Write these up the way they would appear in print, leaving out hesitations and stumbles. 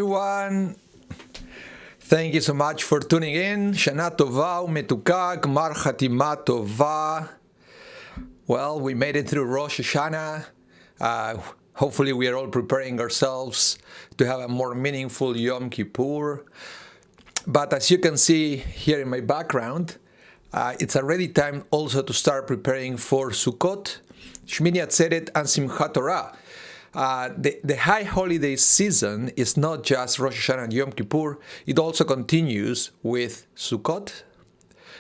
everyone. Thank you so much for tuning in. Shana Tova umetuka, Gmar Chatima Tova. Well, we made it through Rosh Hashanah. Hopefully we are all preparing ourselves to have a more meaningful Yom Kippur. But as you can see here in my background, it's already time also to start preparing for Sukkot, Shemini, Atzeret, and Simchat Torah. The high holiday season is not just Rosh Hashanah and Yom Kippur. It also continues with Sukkot,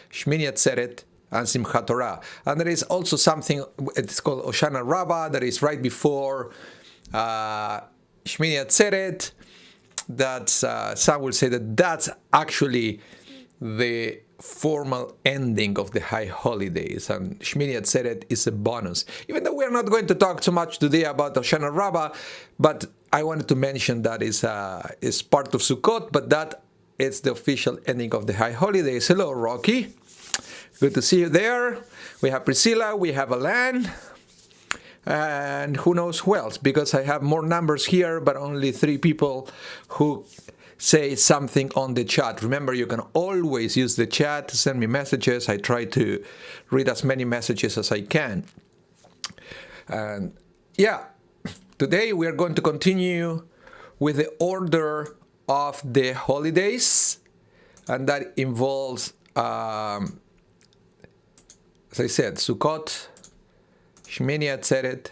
Shemini, Atzeret, and Simchat Torah. And there is also something, it's called Hoshana Rabbah, that is right before Shemini Atzeret. That's, some will say that that's actually the formal ending of the high holidays, and Shemini Atzeret is a bonus. Even though we're not going to talk too much today about Hoshana Rabbah, but I wanted to mention that is part of Sukkot, but that is the official ending of the high holidays. Hello, Rocky. Good to see you there. We have Priscilla, we have Alan, and who knows who else, because I have more numbers here, but only 3 people who say something on the chat. Remember, you can always use the chat to send me messages. I try to read as many messages as I can. And yeah, today we are going to continue with the order of the holidays, and that involves, as I said, Sukkot, Shemini Atzeret,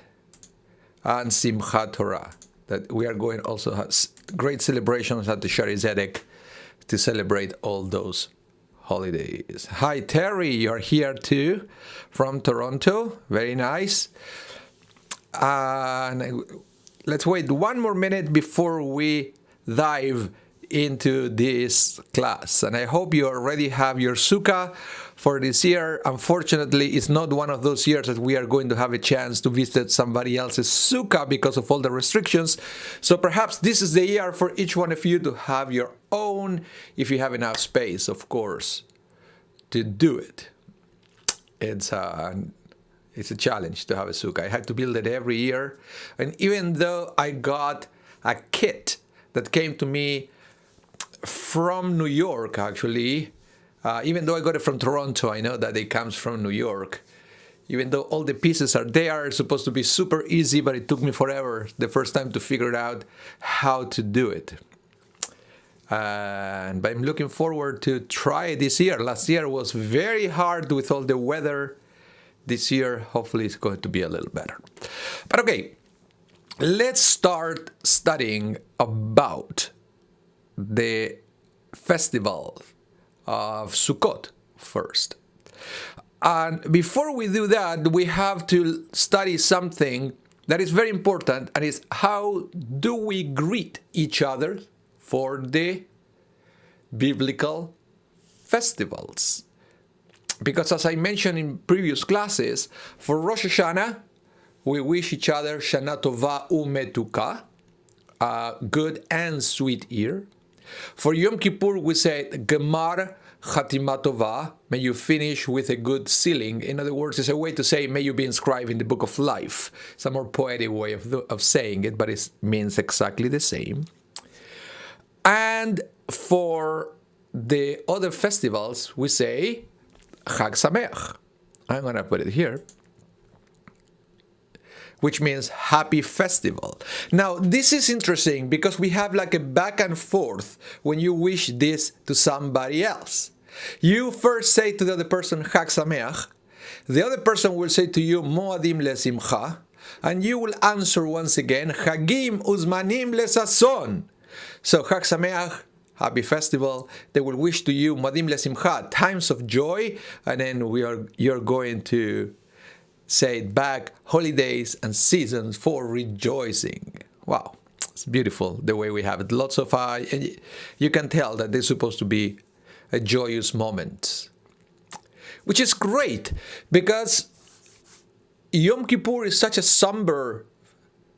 and Simchat Torah. That we are going also has great celebrations at the Shari Zedek to celebrate all those holidays. Hi Terry, you're here too from Toronto. Very nice. And let's wait one more minute before we dive into this class. And I hope you already have your sukkah for this year. Unfortunately, it's not one of those years that we are going to have a chance to visit somebody else's sukkah because of all the restrictions. So perhaps this is the year for each one of you to have your own, if you have enough space, of course, to do it. It's a challenge to have a sukkah. I had to build it every year. And even though I got a kit that came to me from New York, actually, even though I got it from Toronto, I know that it comes from New York. Even though all the pieces are there, it's supposed to be super easy, but it took me forever the first time to figure out how to do it. But I'm looking forward to try it this year. Last year was very hard with all the weather. This year, hopefully, it's going to be a little better. But okay, let's start studying about the festival of Sukkot first. And before we do that, we have to study something that is very important, and is how do we greet each other for the biblical festivals. Because as I mentioned in previous classes, for Rosh Hashanah, we wish each other Shana Tova umetuka, a good and sweet year. For Yom Kippur, we say Gmar Chatima Tova, may you finish with a good sealing. In other words, it's a way to say, may you be inscribed in the book of life. It's a more poetic way of saying it, but it means exactly the same. And for the other festivals, we say Chag Sameach. I'm going to put it here, which means happy festival. Now, this is interesting because we have like a back and forth when you wish this to somebody else. You first say to the other person, Chag Sameach. The other person will say to you, Moadim lesimcha. And you will answer once again, Chagim uzmanim lesason. So, Chag Sameach, happy festival. They will wish to you, Moadim lesimcha, times of joy. And then you're going to say it back, holidays and seasons for rejoicing. Wow, it's beautiful the way we have it. Lots of, and you can tell that they're supposed to be a joyous moment, which is great because Yom Kippur is such a somber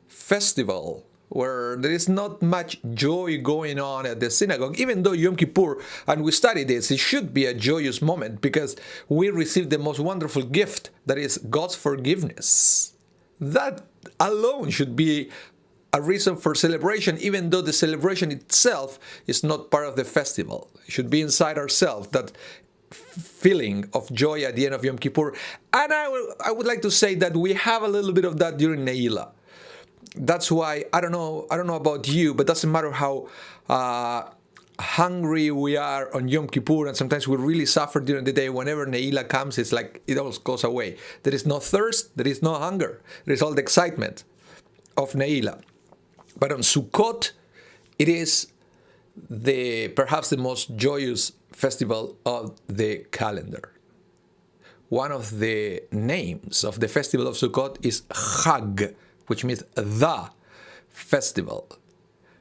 festival where there is not much joy going on at the synagogue. Even though Yom Kippur, and we study this, it should be a joyous moment because we receive the most wonderful gift, that is God's forgiveness. That alone should be a reason for celebration, even though the celebration itself is not part of the festival. It should be inside ourselves, that feeling of joy at the end of Yom Kippur. And I would like to say that we have a little bit of that during Ne'ilah. That's why, I don't know about you, but it doesn't matter how hungry we are on Yom Kippur, and sometimes we really suffer during the day. Whenever Ne'ilah comes, it's like it all goes away. There is no thirst, there is no hunger. There is all the excitement of Ne'ilah. But on Sukkot, it is perhaps the most joyous festival of the calendar. One of the names of the festival of Sukkot is Chag, which means the festival.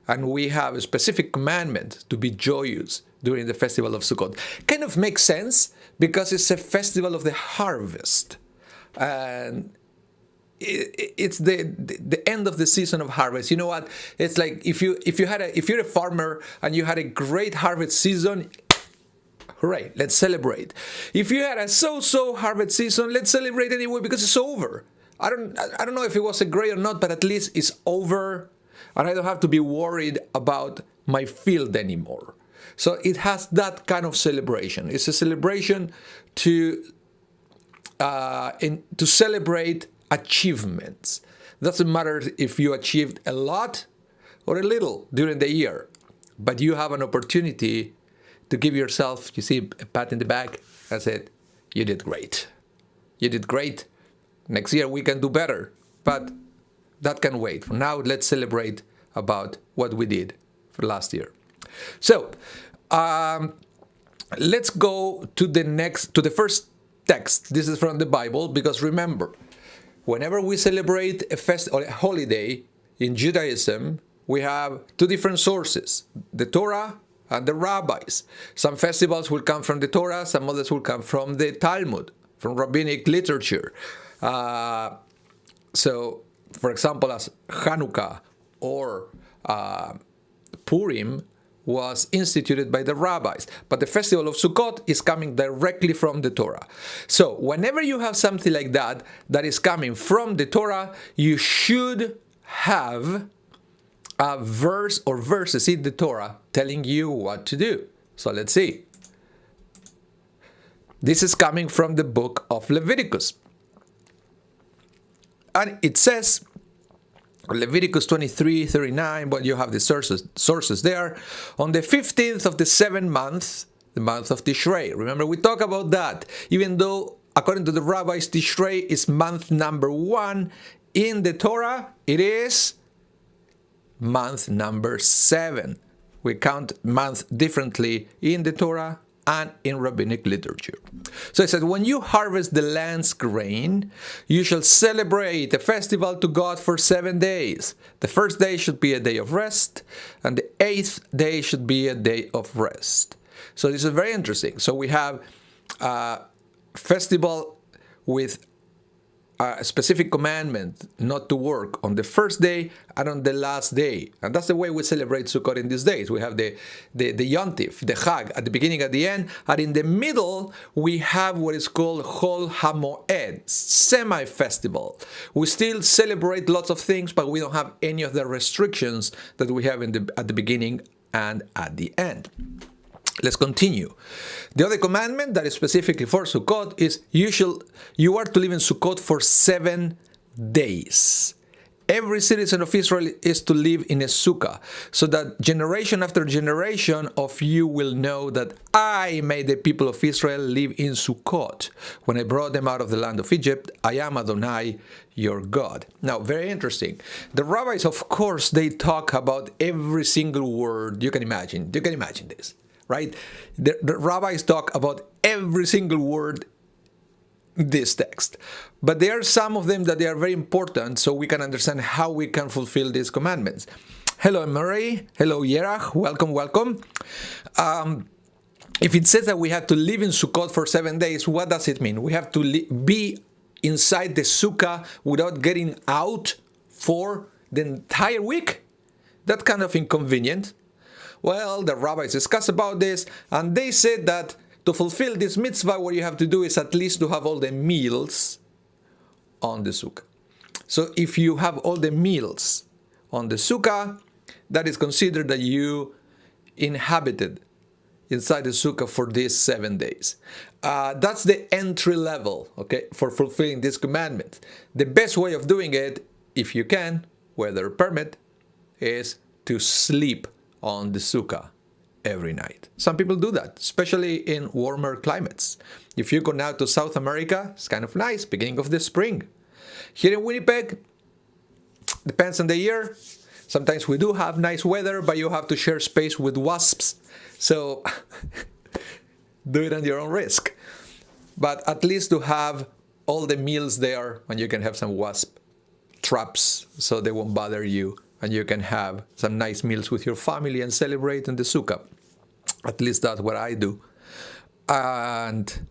And we have a specific commandment to be joyous during the festival of Sukkot. Kind of makes sense because it's a festival of the harvest. And it's the end of the season of harvest. You know what? It's like if you're a farmer and you had a great harvest season, hooray, let's celebrate. If you had a so-so harvest season, let's celebrate anyway because it's over. I don't know if it was a great or not, but at least it's over, and I don't have to be worried about my field anymore. So it has that kind of celebration. It's a celebration to celebrate achievements. Doesn't matter if you achieved a lot or a little during the year, but you have an opportunity to give yourself, you see, a pat in the back and say, you did great. You did great. Next year we can do better, but that can wait. For now, let's celebrate about what we did for last year. So, let's go to the first text. This is from the Bible, because remember, whenever we celebrate a festival, a holiday in Judaism, we have two different sources, the Torah and the rabbis. Some festivals will come from the Torah, some others will come from the Talmud, from rabbinic literature. So, for example, as Hanukkah or Purim was instituted by the rabbis. But the festival of Sukkot is coming directly from the Torah. So whenever you have something like that is coming from the Torah, you should have a verse or verses in the Torah telling you what to do. So let's see. This is coming from the book of Leviticus. And it says, Leviticus 23:39, but you have the sources there. On the 15th of the 7th month, the month of Tishrei. Remember, we talked about that. Even though, according to the rabbis, Tishrei is month number 1, in the Torah, it is month number 7. We count months differently in the Torah and in rabbinic literature. So it says, when you harvest the land's grain, you shall celebrate a festival to God for 7 days. The first day should be a day of rest, and the 8th day should be a day of rest. So this is very interesting. So we have a festival with a specific commandment not to work on the first day and on the last day. And that's the way we celebrate Sukkot in these days. We have the Yontif, the Chag, at the beginning, at the end. And in the middle, we have what is called Chol HaMoed, semi-festival. We still celebrate lots of things, but we don't have any of the restrictions that we have at the beginning and at the end. Let's continue. The other commandment that is specifically for Sukkot is you are to live in Sukkot for 7 days. Every citizen of Israel is to live in a sukkah, so that generation after generation of you will know that I made the people of Israel live in Sukkot. When I brought them out of the land of Egypt, I am Adonai, your God. Now, very interesting. The rabbis, of course, they talk about every single word you can imagine. You can imagine this. Right? The rabbis talk about every single word in this text. But there are some of them that they are very important, so we can understand how we can fulfill these commandments. Hello, Murray. Hello, Yerach. Welcome, welcome. If it says that we have to live in Sukkot for 7 days, what does it mean? We have to be inside the sukkah without getting out for the entire week? That's kind of inconvenient. Well, the rabbis discussed about this, and they said that to fulfill this mitzvah, what you have to do is at least to have all the meals on the sukkah. So if you have all the meals on the sukkah, that is considered that you inhabited inside the sukkah for these 7 days. That's the entry level, okay, for fulfilling this commandment. The best way of doing it, if you can, weather permit, is to sleep on the sukkah every night. Some people do that, especially in warmer climates. If you go now to South America, it's kind of nice, beginning of the spring. Here in Winnipeg, depends on the year. Sometimes we do have nice weather, but you have to share space with wasps. So do it on your own risk. But at least to have all the meals there, and you can have some wasp traps so they won't bother you, and you can have some nice meals with your family and celebrate in the sukkah. At least that's what I do. And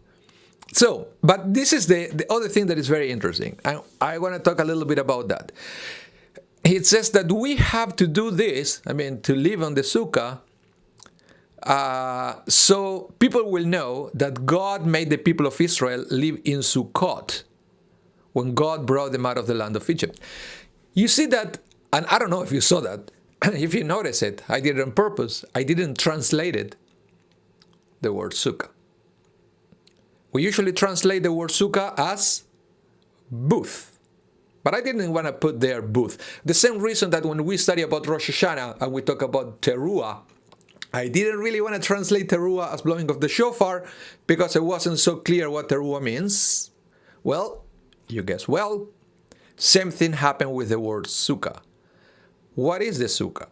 so, but this is the other thing that is very interesting. I want to talk a little bit about that. It says that we have to do this, to live on the sukkah, so people will know that God made the people of Israel live in Sukkot when God brought them out of the land of Egypt. You see that, and I don't know if you saw that, if you notice it, I did it on purpose. I didn't translate it, the word sukkah. We usually translate the word sukkah as booth. But I didn't want to put there booth. The same reason that when we study about Rosh Hashanah and we talk about teruah, I didn't really want to translate teruah as blowing of the shofar because it wasn't so clear what teruah means. Well, you guess well. Same thing happened with the word sukkah. What is the sukkah?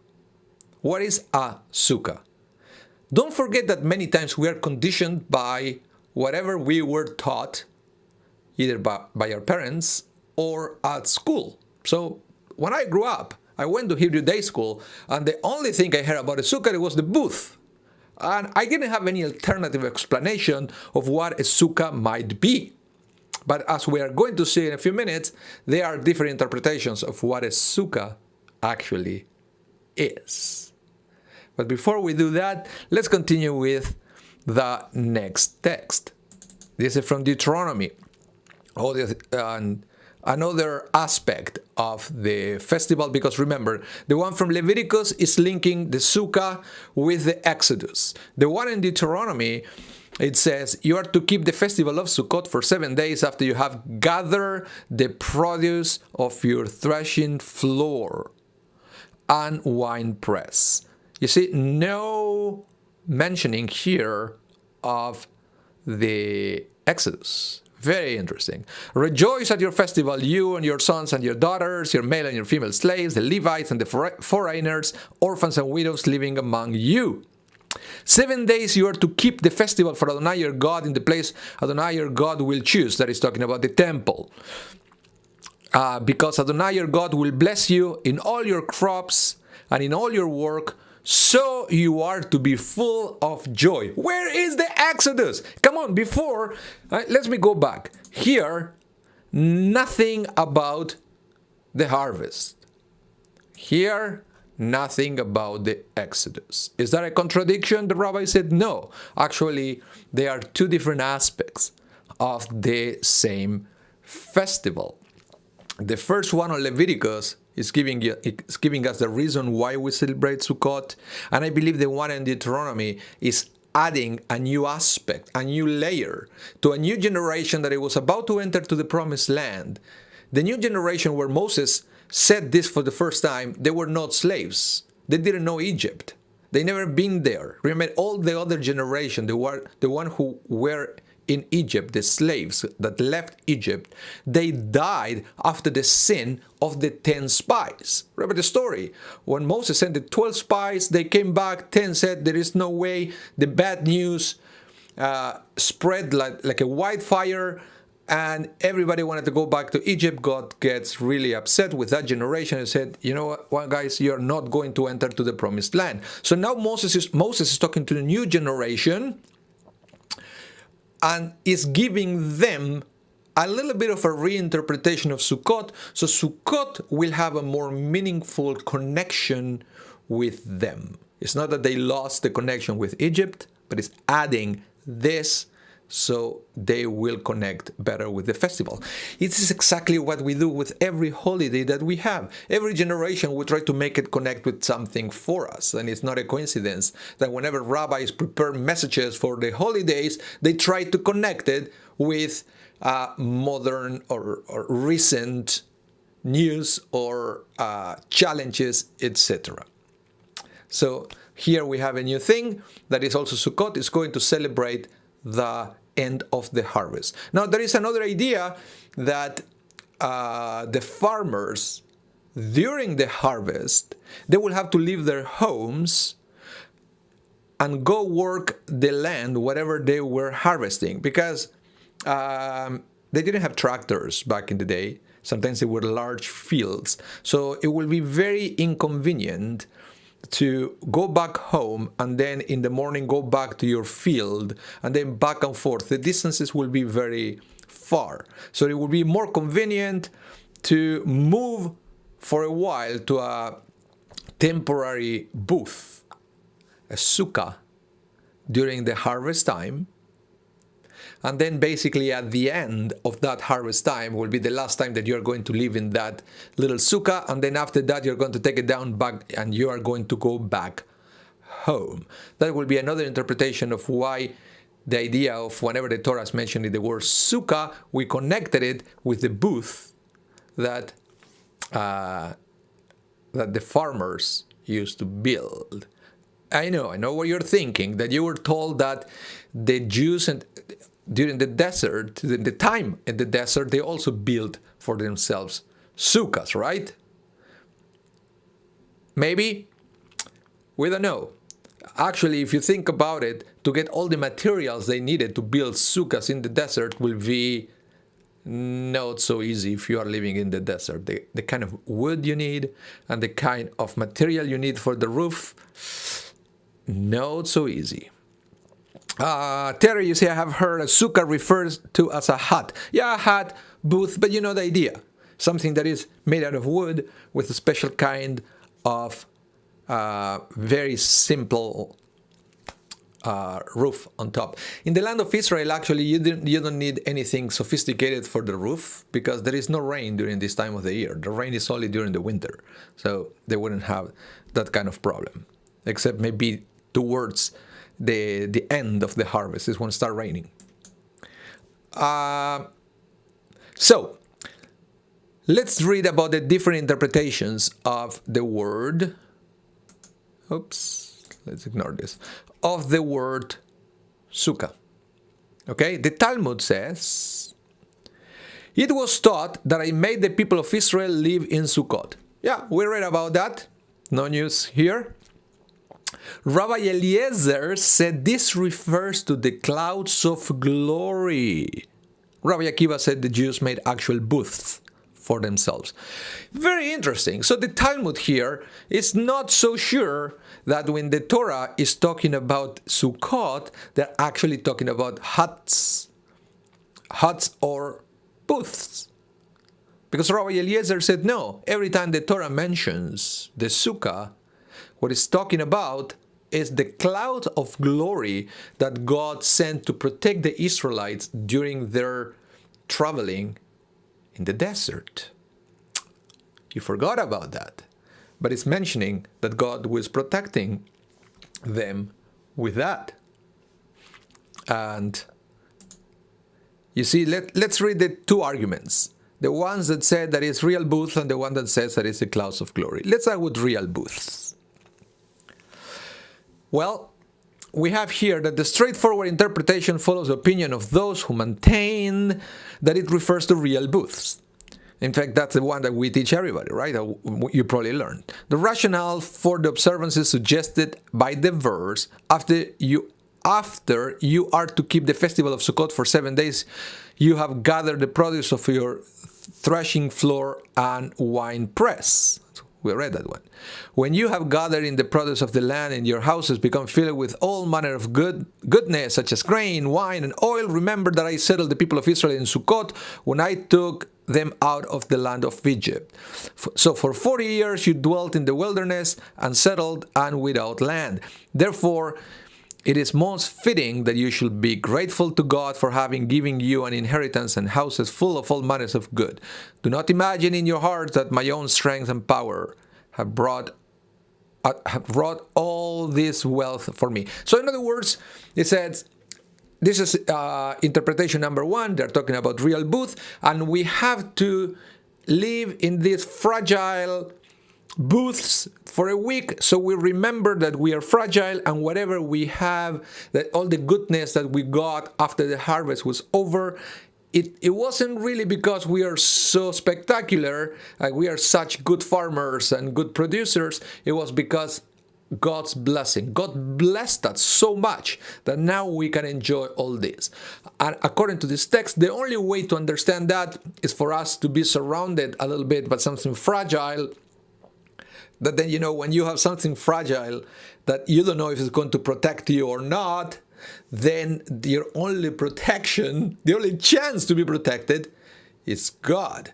What is a sukkah? Don't forget that many times we are conditioned by whatever we were taught, either by our parents or at school. So when I grew up, I went to Hebrew day school, and the only thing I heard about a sukkah was the booth. And I didn't have any alternative explanation of what a sukkah might be. But as we are going to see in a few minutes, there are different interpretations of what a sukkah actually is. But before we do that, let's continue with the next text. This is from Deuteronomy. Another aspect of the festival, because remember, the one from Leviticus is linking the Sukkah with the Exodus. The one in Deuteronomy, it says, you are to keep the festival of Sukkot for 7 days after you have gathered the produce of your threshing floor and wine press. You see, no mentioning here of the Exodus. Very interesting. Rejoice at your festival, you and your sons and your daughters, your male and your female slaves, the Levites and the foreigners, orphans and widows living among you. 7 days you are to keep the festival for Adonai your God in the place Adonai your God will choose. That is talking about the temple. Because Adonai your God will bless you in all your crops and in all your work, so you are to be full of joy. Where is the Exodus? Come on, before, let me go back. Here, nothing about the harvest. Here, nothing about the Exodus. Is that a contradiction? The rabbi said no. Actually, they are two different aspects of the same festival. The first one on Leviticus is giving us the reason why we celebrate Sukkot. And I believe the one in Deuteronomy is adding a new aspect, a new layer to a new generation that it was about to enter to the promised land. The new generation where Moses said this for the first time, they were not slaves. They didn't know Egypt. They never been there. Remember, all the other generation, the one who were in Egypt, the slaves that left Egypt, they died after the sin of the 10 spies. Remember the story? When Moses sent the 12 spies, they came back, 10 said there is no way. The bad news spread like a wildfire, and everybody wanted to go back to Egypt. God gets really upset with that generation and said, you know what, well, guys, you're not going to enter to the promised land. So now Moses is talking to the new generation, and is giving them a little bit of a reinterpretation of Sukkot, so Sukkot will have a more meaningful connection with them. It's not that they lost the connection with Egypt, but it's adding this so they will connect better with the festival. It is exactly what we do with every holiday that we have. Every generation will try to make it connect with something for us. And it's not a coincidence that whenever rabbis prepare messages for the holidays, they try to connect it with modern or recent news or challenges, etc. So here we have a new thing that is also Sukkot. Is going to celebrate the end of the harvest. Now there is another idea that the farmers during the harvest, they will have to leave their homes and go work the land, whatever they were harvesting, because they didn't have tractors back in the day. Sometimes they were large fields. So it will be very inconvenient to go back home and then in the morning go back to your field and then back and forth. The distances will be very far. So it will be more convenient to move for a while to a temporary booth, a sukkah, during the harvest time. And then basically at the end of that harvest time will be the last time that you're going to live in that little sukkah. And then after that, you're going to take it down back and you are going to go back home. That will be another interpretation of why the idea of whenever the Torah is mentioning the word sukkah, we connected it with the booth that the farmers used to build. I know what you're thinking, that you were told that the Jews during the desert, the time in the desert, they also built for themselves sukkahs, right? Maybe? We don't know. Actually, if you think about it, to get all the materials they needed to build sukkahs in the desert will be not so easy if you are living in the desert. The kind of wood you need and the kind of material you need for the roof, not so easy. Terry, you say, I have heard a sukkah refers to as a hut. Yeah, a hut, booth, but you know the idea. Something that is made out of wood with a special kind of very simple roof on top. In the land of Israel, actually, you don't need anything sophisticated for the roof because there is no rain during this time of the year. The rain is only during the winter. So they wouldn't have that kind of problem, except maybe towards the end of the harvest is when it starts raining. So let's read about the different interpretations of the word. Oops, let's ignore this. Of the word sukkah. Okay, the Talmud says, it was taught that I made the people of Israel live in Sukkot. Yeah, we read about that. No news here. Rabbi Eliezer said this refers to the clouds of glory. Rabbi Akiva said the Jews made actual booths for themselves. Very interesting. So the Talmud here is not so sure that when the Torah is talking about Sukkot, they're actually talking about huts or booths. Because Rabbi Eliezer said no. Every time the Torah mentions the Sukkah, what it's talking about is the cloud of glory that God sent to protect the Israelites during their traveling in the desert. You forgot about that. But it's mentioning that God was protecting them with that. And you see, let's read the two arguments. The ones that said that it's real booths and the one that says that it's the clouds of glory. Let's start with real booths. Well, we have here that the straightforward interpretation follows the opinion of those who maintain that it refers to real booths. In fact, that's the one that we teach everybody, right? You probably learned. The rationale for the observances suggested by the verse, after you are to keep the festival of Sukkot for 7 days, you have gathered the produce of your threshing floor and wine press. We read that one. When you have gathered in the produce of the land and your houses become filled with all manner of goodness, such as grain, wine, and oil, remember that I settled the people of Israel in Sukkot when I took them out of the land of Egypt. So for 40 years you dwelt in the wilderness and settled and without land. Therefore, it is most fitting that you should be grateful to God for having given you an inheritance and houses full of all manners of good. Do not imagine in your heart that my own strength and power have brought all this wealth for me. So in other words, it says, this is interpretation number one. They're talking about real booth, and we have to live in these fragile booths for a week, so we remember that we are fragile, and whatever we have, that all the goodness that we got after the harvest was over, it wasn't really because we are so spectacular, we are such good farmers and good producers. It was because God's blessing. God blessed us so much that now we can enjoy all this. And according to this text, the only way to understand that is for us to be surrounded a little bit by something fragile. That then, when you have something fragile that you don't know if it's going to protect you or not, then your only protection, the only chance to be protected is God.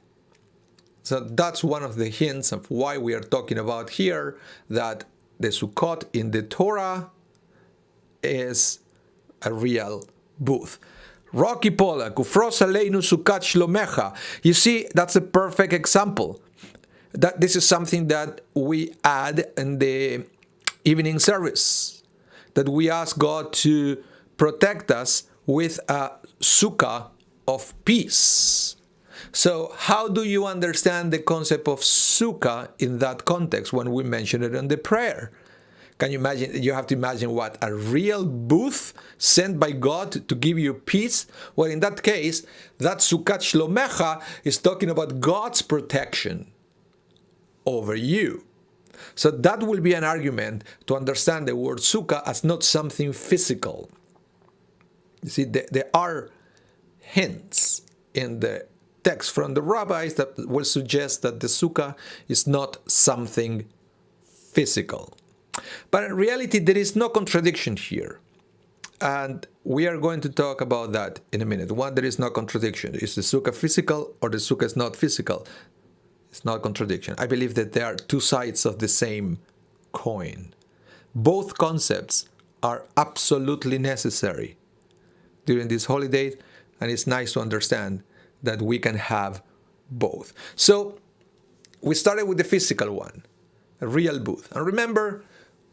So that's one of the hints of why we are talking about here that the Sukkot in the Torah is a real booth. Rocky Pollack, Ufros aleinu sukat shlomecha. You see, that's a perfect example. That this is something that we add in the evening service, that we ask God to protect us with a sukkah of peace. So how do you understand the concept of sukkah in that context when we mention it in the prayer? Can you imagine? You have to imagine what? A real booth sent by God to give you peace? Well, in that case, that sukkah shlomecha is talking about God's protection over you. So that will be an argument to understand the word sukkah as not something physical. You see, there are hints in the text from the rabbis that will suggest that the sukkah is not something physical. But in reality, there is no contradiction here. And we are going to talk about that in a minute. One, there is no contradiction. Is the sukkah physical or the sukkah is not physical? It's not a contradiction. I believe that there are two sides of the same coin. Both concepts are absolutely necessary during this holiday, and it's nice to understand that we can have both. So we started with the physical one, a real booth. And remember,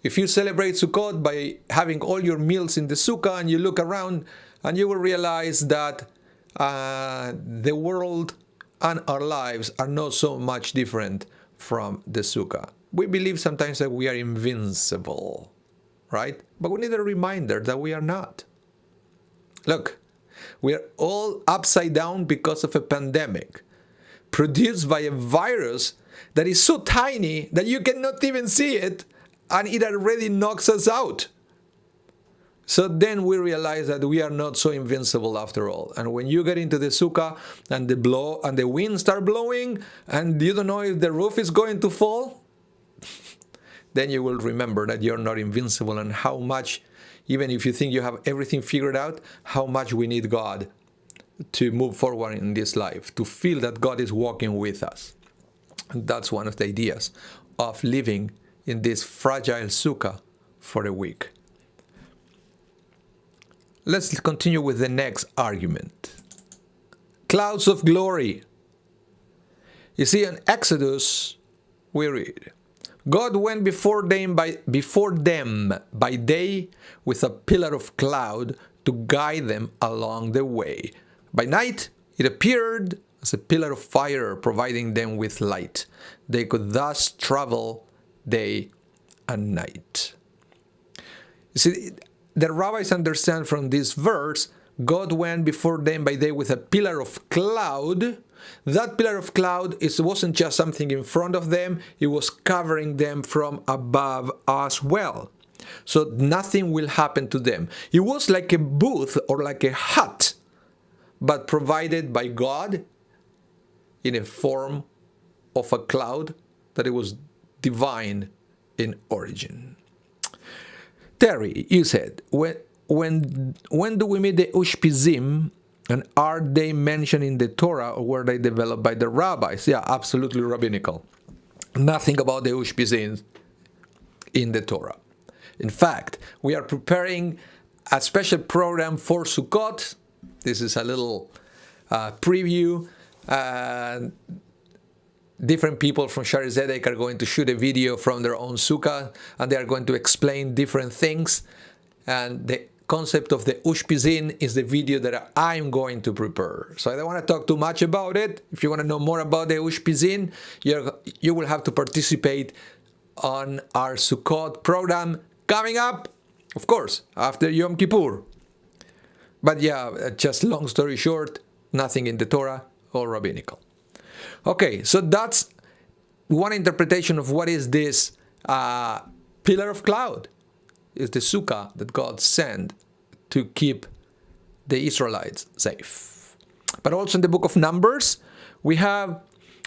if you celebrate Sukkot by having all your meals in the sukkah and you look around, and you will realize that the world and our lives are not so much different from the sukkah. We believe sometimes that we are invincible, right? But we need a reminder that we are not. Look, we are all upside down because of a pandemic produced by a virus that is so tiny that you cannot even see it, and it already knocks us out. So then we realize that we are not so invincible after all. And when you get into the sukkah and the wind start blowing and you don't know if the roof is going to fall, then you will remember that you're not invincible and how much, even if you think you have everything figured out, how much we need God to move forward in this life, to feel that God is walking with us. And that's one of the ideas of living in this fragile sukkah for a week. Let's continue with the next argument. Clouds of glory. You see, in Exodus, we read, God went before them by day with a pillar of cloud to guide them along the way. By night, it appeared as a pillar of fire, providing them with light. They could thus travel day and night. You see, the rabbis understand from this verse, God went before them by day with a pillar of cloud. That pillar of cloud wasn't just something in front of them, it was covering them from above as well. So nothing will happen to them. It was like a booth or like a hut, but provided by God in a form of a cloud that it was divine in origin. Terry, you said, when do we meet the Ushpizim, and are they mentioned in the Torah or were they developed by the rabbis? Yeah, absolutely rabbinical. Nothing about the Ushpizim in the Torah. In fact, we are preparing a special program for Sukkot. This is a little preview. Different people from Shari Zedek are going to shoot a video from their own sukkah, and they are going to explain different things. And the concept of the Ushpizin is the video that I'm going to prepare. So I don't want to talk too much about it. If you want to know more about the Ushpizin, you will have to participate on our Sukkot program coming up, of course, after Yom Kippur. But yeah, just long story short, nothing in the Torah or rabbinical. Okay, so that's one interpretation of what is this pillar of cloud. It's the sukkah that God sent to keep the Israelites safe. But also in the book of Numbers, we have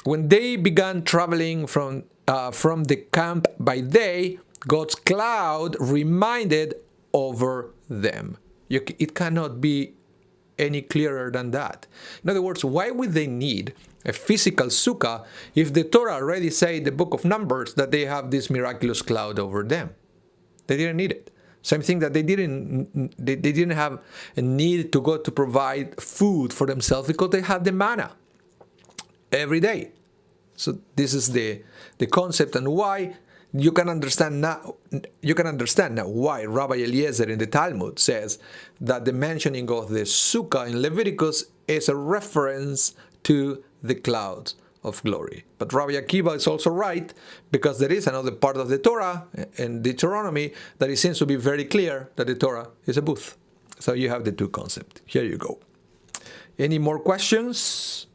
when they began traveling from the camp by day, God's cloud reminded over them. It cannot be any clearer than that. In other words, why would they need a physical sukkah if the Torah already say in the book of Numbers that they have this miraculous cloud over them? They didn't need it. Same thing that they didn't have a need to go to provide food for themselves because they had the manna every day. So this is the concept, and why you can understand now why Rabbi Eliezer in the Talmud says that the mentioning of the sukkah in Leviticus is a reference to the clouds of glory. But Rabbi Akiva is also right, because there is another part of the Torah in Deuteronomy that it seems to be very clear that the Torah is a booth. So you have the two concepts. Here you go. Any more questions?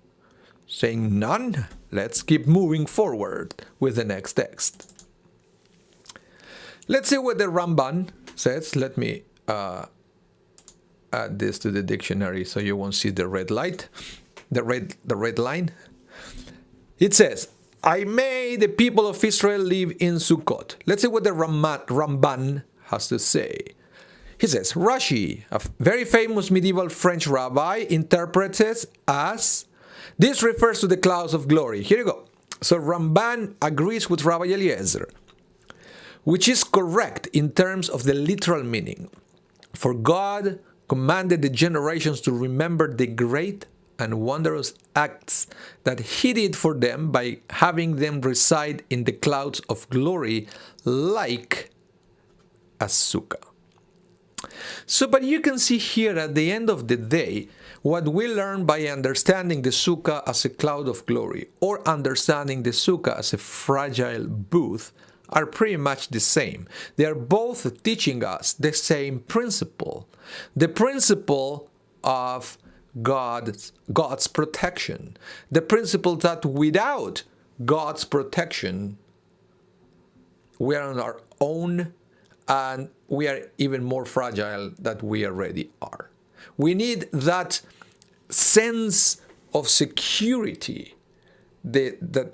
Saying none, let's keep moving forward with the next text. Let's see what the Ramban says. Let me add this to the dictionary so you won't see the red light, the red line. It says, I made the people of Israel live in Sukkot. Let's see what the Ramban has to say. He says, Rashi, a very famous medieval French rabbi, interprets it as, this refers to the clouds of glory. Here you go. So Ramban agrees with Rabbi Eliezer, which is correct in terms of the literal meaning. For God commanded the generations to remember the great and wondrous acts that He did for them by having them reside in the clouds of glory like a sukkah. So, but you can see here at the end of the day, what we learn by understanding the sukkah as a cloud of glory or understanding the sukkah as a fragile booth are pretty much the same. They are both teaching us the same principle. The principle of God's protection. The principle that without God's protection, we are on our own and we are even more fragile than we already are. We need that sense of security that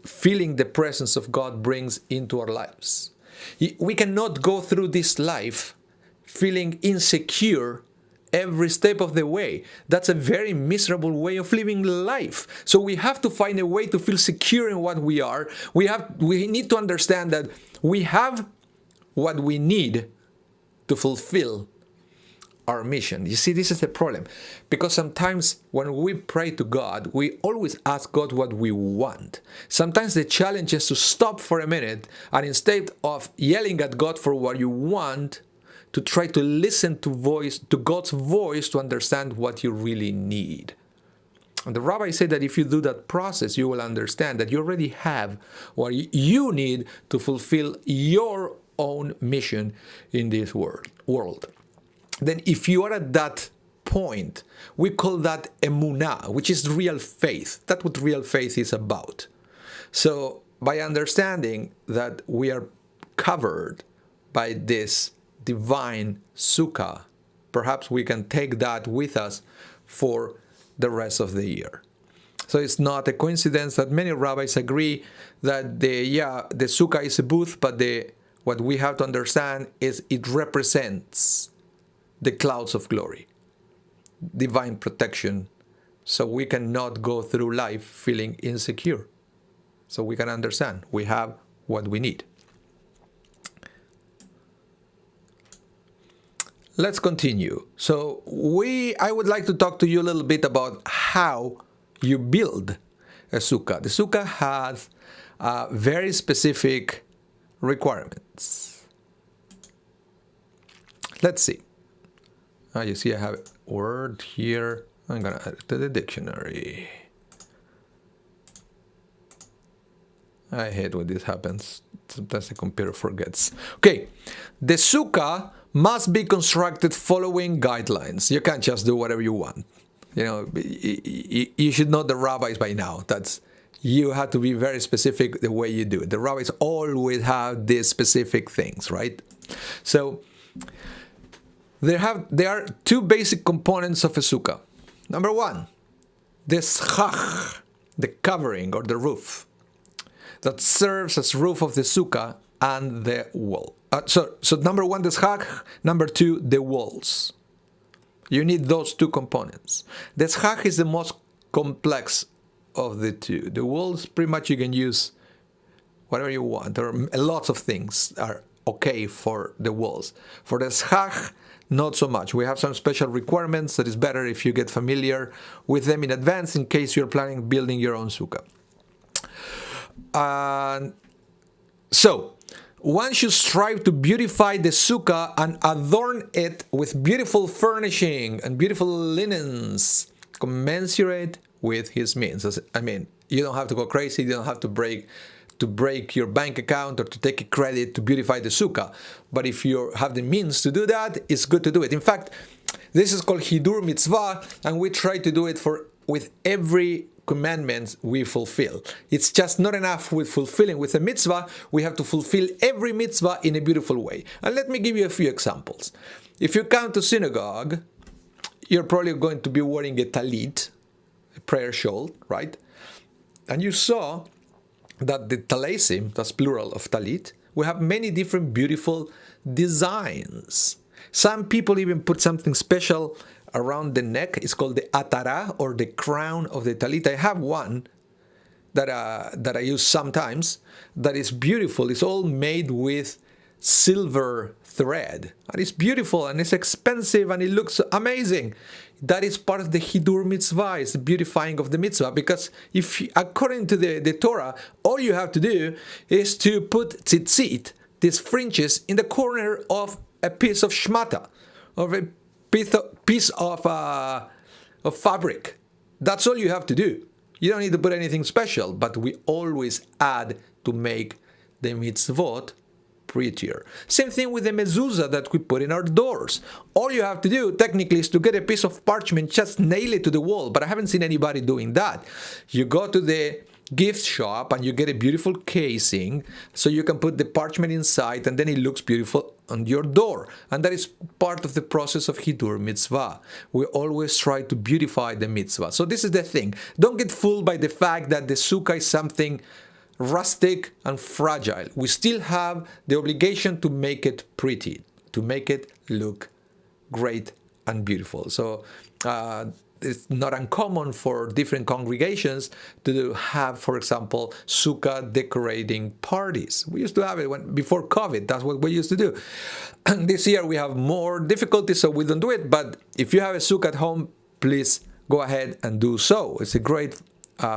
feeling the presence of God brings into our lives. We cannot go through this life feeling insecure every step of the way. That's a very miserable way of living life. So we have to find a way to feel secure in what we are. We need to understand that we have what we need to fulfill our mission. You see, this is the problem. Because sometimes when we pray to God, we always ask God what we want. Sometimes the challenge is to stop for a minute and instead of yelling at God for what you want, to try to listen to God's voice to understand what you really need. And the rabbi said that if you do that process, you will understand that you already have what you need to fulfill your own mission in this world. Then if you are at that point, we call that emunah, which is real faith. That's what real faith is about. So by understanding that we are covered by this divine sukkah, perhaps we can take that with us for the rest of the year. So it's not a coincidence that many rabbis agree that the sukkah is a booth, but what we have to understand is it represents the clouds of glory, divine protection, so we cannot go through life feeling insecure. So we can understand we have what we need. let's continue. So I would like to talk to you a little bit about how you build a sukkah. The sukkah has very specific requirements. Let's see. You see I have a word here. I'm going to add it to the dictionary. I hate when this happens. Sometimes the computer forgets. Okay, the sukkah must be constructed following guidelines. You can't just do whatever you want. You know, you should know the rabbis by now. You have to be very specific the way you do it. The rabbis always have these specific things, right? So there are two basic components of a sukkah. Number one, the schach, the covering or the roof that serves as roof of the sukkah and the wall. So number one, the schach. Number two, the walls. You need those two components. The schach is the most complex of the two. The walls, pretty much you can use whatever you want. There are lots of things are okay for the walls. For the schach, not so much. We have some special requirements that is better if you get familiar with them in advance in case you're planning building your own sukkah. So, one should strive to beautify the sukkah and adorn it with beautiful furnishing and beautiful linens, commensurate with his means. I mean, you don't have to go crazy. You don't have to break your bank account or to take a credit to beautify the sukkah. But if you have the means to do that, it's good to do it. In fact, this is called hidur mitzvah, and we try to do it with every commandments we fulfill. It's just not enough with fulfilling with a mitzvah. We have to fulfill every mitzvah in a beautiful way. And let me give you a few examples. If you come to synagogue, you're probably going to be wearing a talit, a prayer shawl, right? And you saw that the talesim, that's plural of talit, we have many different beautiful designs. Some people even put something special around the neck. It's called the atara, or the crown of the talit. I have one that I use sometimes that is beautiful. It's all made with silver thread, and it's beautiful and it's expensive and it looks amazing. That is part of the hidur mitzvah. It's the beautifying of the mitzvah, because if according to the Torah, all you have to do is to put tzitzit, these fringes, in the corner of a piece of shmata, of a piece of fabric. That's all you have to do. You don't need to put anything special, but we always add to make the mitzvot prettier. Same thing with the mezuzah that we put in our doors. All you have to do technically is to get a piece of parchment, just nail it to the wall, but I haven't seen anybody doing that. You go to the gift shop and you get a beautiful casing so you can put the parchment inside, and then it looks beautiful on your door. And that is part of the process of hidur mitzvah. We always try to beautify the mitzvah. So this is the thing. Don't get fooled by the fact that the sukkah is something rustic and fragile. We still have the obligation to make it pretty, to make it look great and beautiful. So it's not uncommon for different congregations to have, for example, sukkah decorating parties. We used to have it before COVID. That's what we used to do. And this year we have more difficulties, so we don't do it. But if you have a sukkah at home, please go ahead and do so. It's a great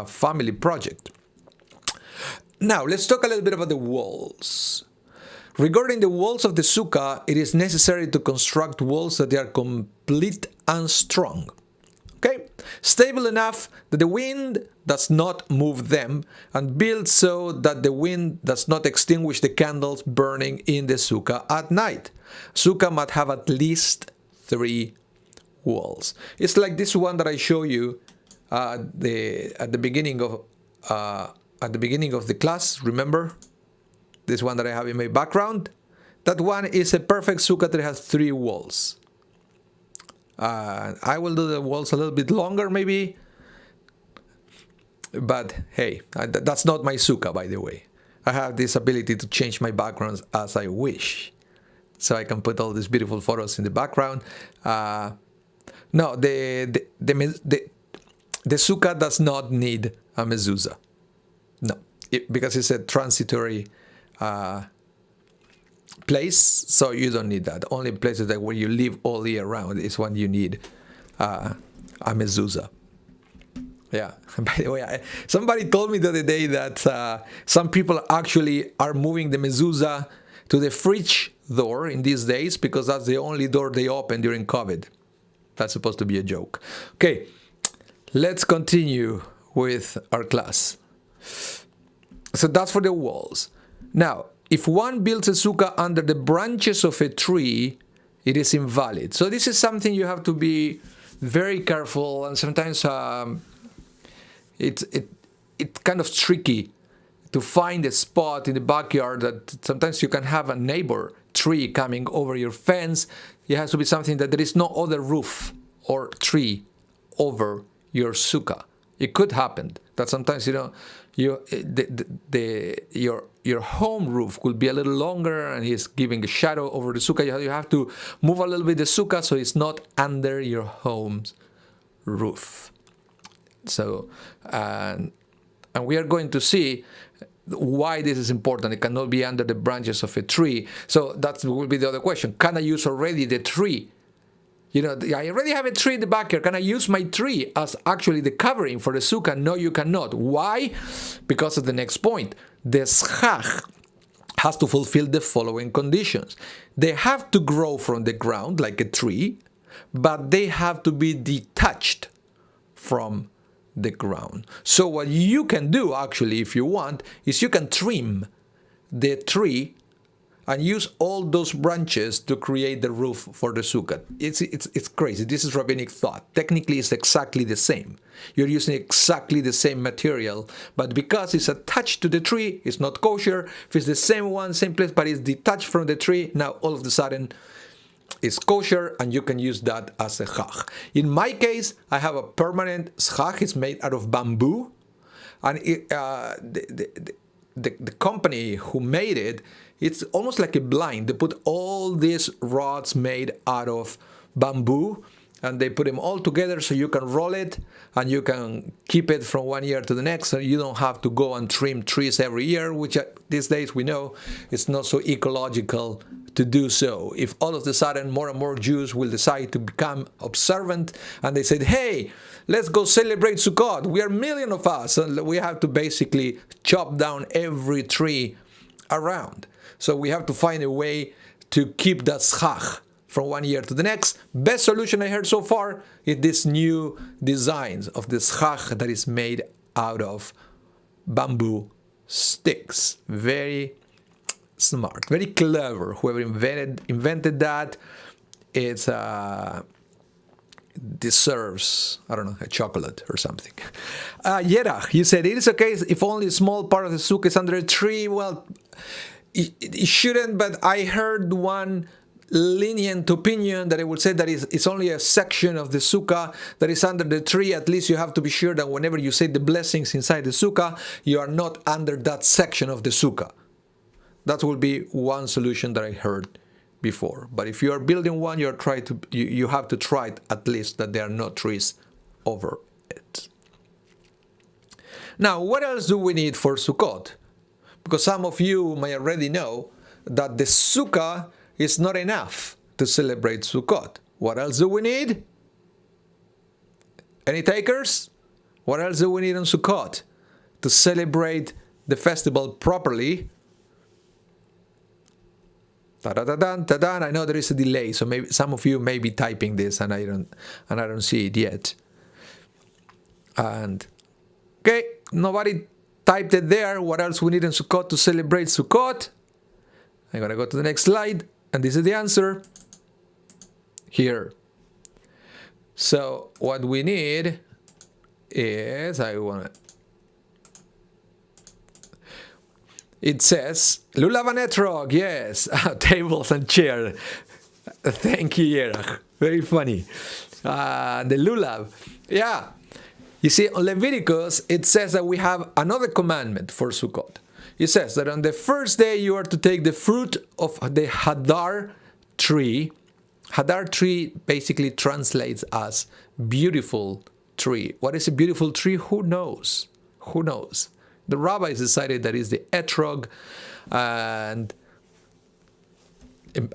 family project. Now, let's talk a little bit about the walls. Regarding the walls of the sukkah, it is necessary to construct walls that they are complete and strong. Okay? Stable enough that the wind does not move them, and built so that the wind does not extinguish the candles burning in the sukkah at night. Sukkah must have at least 3 walls. It's like this one that I show you at the beginning of the class. Remember this one that I have in my background? That one is a perfect sukkah that has 3 walls. I will do the walls a little bit longer maybe, but hey, that's not my sukkah, by the way. I have this ability to change my backgrounds as I wish, so I can put all these beautiful photos in the background. No, the sukkah does not need a mezuzah. No, because it's a transitory place, so you don't need that. Only places that where you live all year round is when you need a mezuzah. Yeah. By the way, somebody told me the other day that some people actually are moving the mezuzah to the fridge door in these days because that's the only door they open during COVID. That's supposed to be a joke. Okay, let's continue with our class. So that's for the walls. Now, if one builds a sukkah under the branches of a tree, it is invalid. So this is something you have to be very careful, and sometimes it's kind of tricky to find a spot in the backyard that sometimes you can have a neighbor tree coming over your fence. It has to be something that there is no other roof or tree over your sukkah. It could happen that sometimes your home roof could be a little longer and it's giving a shadow over the sukkah. You have to move a little bit the sukkah so it's not under your home's roof. So and we are going to see why this is important. It cannot be under the branches of a tree. So that will be the other question. Can I use already the tree? I already have a tree in the backyard. Can I use my tree as actually the covering for the sukkah? No, you cannot. Why? Because of the next point. The schach has to fulfill the following conditions. They have to grow from the ground like a tree, but they have to be detached from the ground. So what you can do actually, if you want, is you can trim the tree and use all those branches to create the roof for the sukkah. It's crazy. This is rabbinic thought. Technically, it's exactly the same. You're using exactly the same material, but because it's attached to the tree, it's not kosher. If it's the same one, same place, but it's detached from the tree, now all of a sudden it's kosher, and you can use that as a schach. In my case, I have a permanent schach. It's made out of bamboo, and the company who made it, it's almost like a blind. They put all these rods made out of bamboo, and they put them all together so you can roll it and you can keep it from one year to the next, so you don't have to go and trim trees every year, which these days we know it's not so ecological to do so. If all of a sudden more and more Jews will decide to become observant and they said, hey, let's go celebrate Sukkot, we are millions of us, and we have to basically chop down every tree around. So we have to find a way to keep that schach from one year to the next. Best solution I heard so far is this new designs of the schach that is made out of bamboo sticks. Very smart, very clever. Whoever invented that, it deserves, I don't know, a chocolate or something. Yerach, you said it is okay if only a small part of the sukkah is under a tree. Well, it shouldn't, but I heard one lenient opinion that I would say that it's only a section of the sukkah that is under the tree. At least you have to be sure that whenever you say the blessings inside the sukkah, you are not under that section of the sukkah. That will be one solution that I heard before. But if you are building one, you have to try it at least that there are no trees over it. Now, what else do we need for Sukkot? Because some of you may already know that the sukkah is not enough to celebrate Sukkot. What else do we need? Any takers? What else do we need on Sukkot to celebrate the festival properly? Ta-da-da-dan, ta-dan. I know there is a delay, so maybe some of you may be typing this and I don't see it yet. And okay, nobody typed it there. What else we need in Sukkot to celebrate Sukkot? I'm gonna go to the next slide, and this is the answer here. So what we need is, it says, Lulav and Etrog, yes, tables and chairs. Thank you, Yerach. Very funny. The Lulav, yeah. You see, on Leviticus, it says that we have another commandment for Sukkot. It says that on the first day you are to take the fruit of the Hadar tree. Hadar tree basically translates as beautiful tree. What is a beautiful tree? Who knows? Who knows? The rabbis decided that is the etrog, and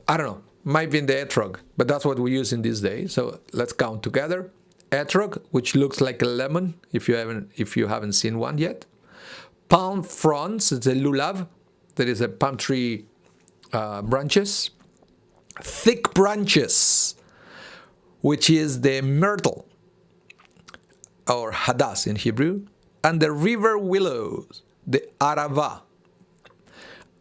I don't know, might be in the etrog, but that's what we use in this day. So let's count together. Etrog, which looks like a lemon if you haven't seen one yet. Palm fronds, it's a lulav, that is a palm tree branches. Thick branches, which is the myrtle, or hadass in Hebrew, and the river willows, the arava,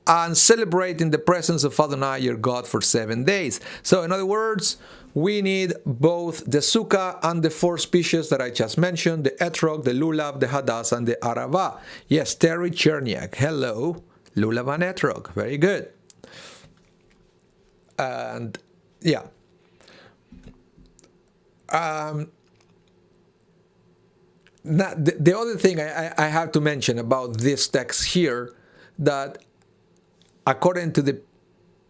and celebrate in the presence of Adonai your God for 7 days. So in other words, we need both the sukkah and the 4 species that I just mentioned, the etrog, the lulav, the hadass, and the arava. Yes, Terry Cherniak, hello, lulav and etrog, very good. And yeah. Now, the other thing I have to mention about this text here, that according to the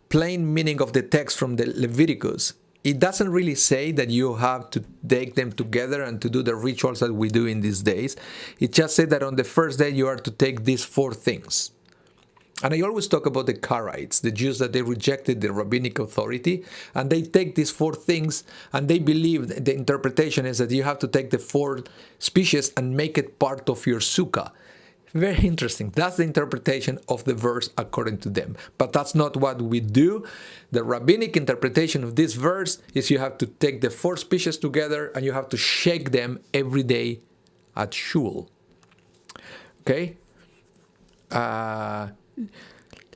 plain meaning of the text from the Leviticus, it doesn't really say that you have to take them together and to do the rituals that we do in these days. It just said that on the first day you are to take these 4 things. And I always talk about the Karaites, the Jews that they rejected the rabbinic authority, and they take these 4 things, and they believe the interpretation is that you have to take the 4 species and make it part of your sukkah. Very interesting. That's the interpretation of the verse according to them. But that's not what we do. The rabbinic interpretation of this verse is you have to take the 4 species together and you have to shake them every day at shul. Okay?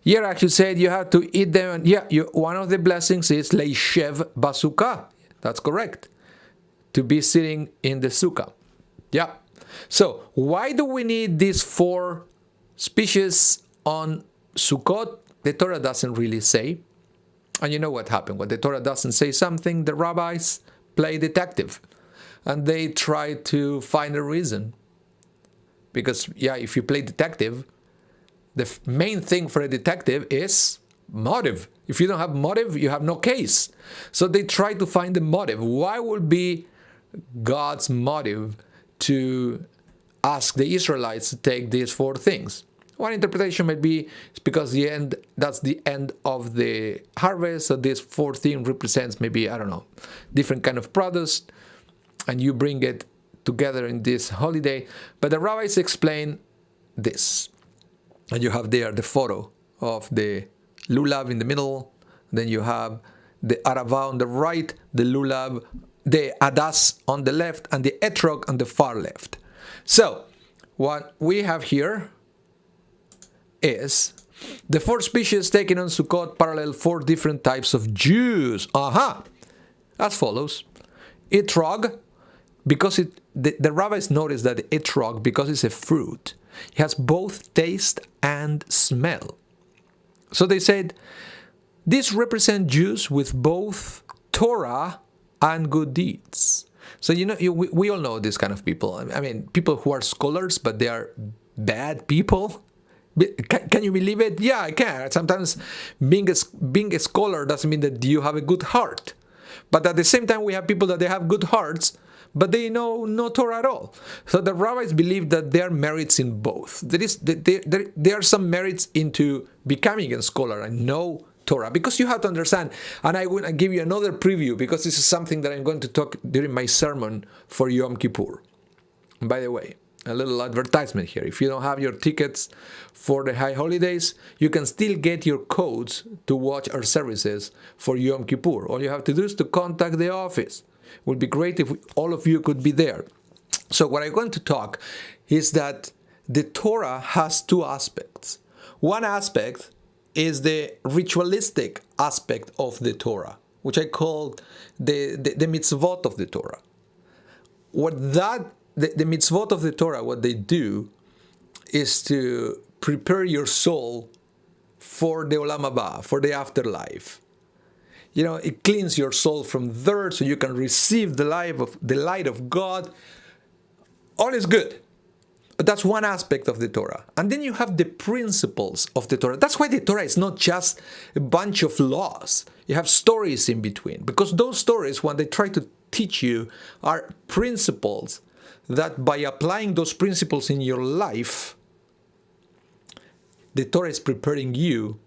Here actually said you have to eat them. And yeah, one of the blessings is leishev basukah. That's correct. To be sitting in the sukkah. Yeah. So why do we need these 4 species on Sukkot? The Torah doesn't really say. And you know what happened. When the Torah doesn't say something, the rabbis play detective. And they try to find a reason. Because, yeah, if you play detective, the main thing for a detective is motive. If you don't have motive, you have no case. So they try to find the motive. Why would be God's motive to ask the Israelites to take these 4 things? One interpretation might be it's because that's the end of the harvest, so this 4th thing represents maybe, I don't know, different kind of products, and you bring it together in this holiday. But the rabbis explain this. And you have there the photo of the lulav in the middle, then you have the arava on the right, the lulav, the adas on the left, and the etrog on the far left. So, what we have here is the 4 species taken on Sukkot parallel 4 different types of Jews. As follows. Etrog, because the rabbis noticed that etrog, because it's a fruit, it has both taste and smell. So they said, this represents Jews with both Torah and good deeds. So, we all know this kind of people. I mean, people who are scholars, but they are bad people. Can you believe it? Yeah, I can. Sometimes being a scholar doesn't mean that you have a good heart. But at the same time, we have people that they have good hearts, but they know no Torah at all. So the rabbis believe that there are merits in both. There are some merits into becoming a scholar and know Torah, because you have to understand, and I will give you another preview, because this is something that I'm going to talk during my sermon for Yom Kippur. And by the way, a little advertisement here. If you don't have your tickets for the high holidays, you can still get your codes to watch our services for Yom Kippur. All you have to do is to contact the office. It would be great if all of you could be there. So what I'm going to talk is that the Torah has 2 aspects. One aspect is the ritualistic aspect of the Torah, which I call the mitzvot of the Torah. The mitzvot of the Torah, what they do is to prepare your soul for the olam haba, for the afterlife. It cleans your soul from dirt so you can receive the light of God. All is good. But that's one aspect of the Torah. And then you have the principles of the Torah. That's why the Torah is not just a bunch of laws. You have stories in between. Because those stories, when they try to teach you, are principles that by applying those principles in your life, the Torah is preparing you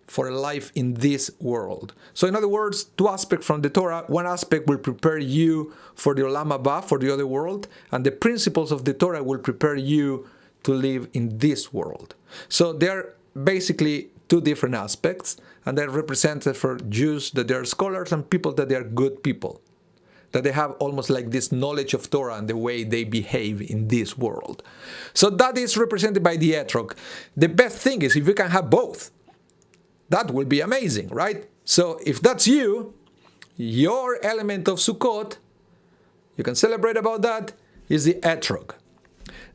for a life in this world. So in other words, two aspects from the Torah. One aspect will prepare you for the Olam Haba, for the other world, and the principles of the Torah will prepare you to live in this world. So they're basically two different aspects, and they're represented for Jews that they are scholars and people that they are good people, that they have almost like this knowledge of Torah and the way they behave in this world. So that is represented by the etrog. The best thing is if you can have both. That will be amazing, right? So if that's you, your element of Sukkot, you can celebrate about that, is the etrog.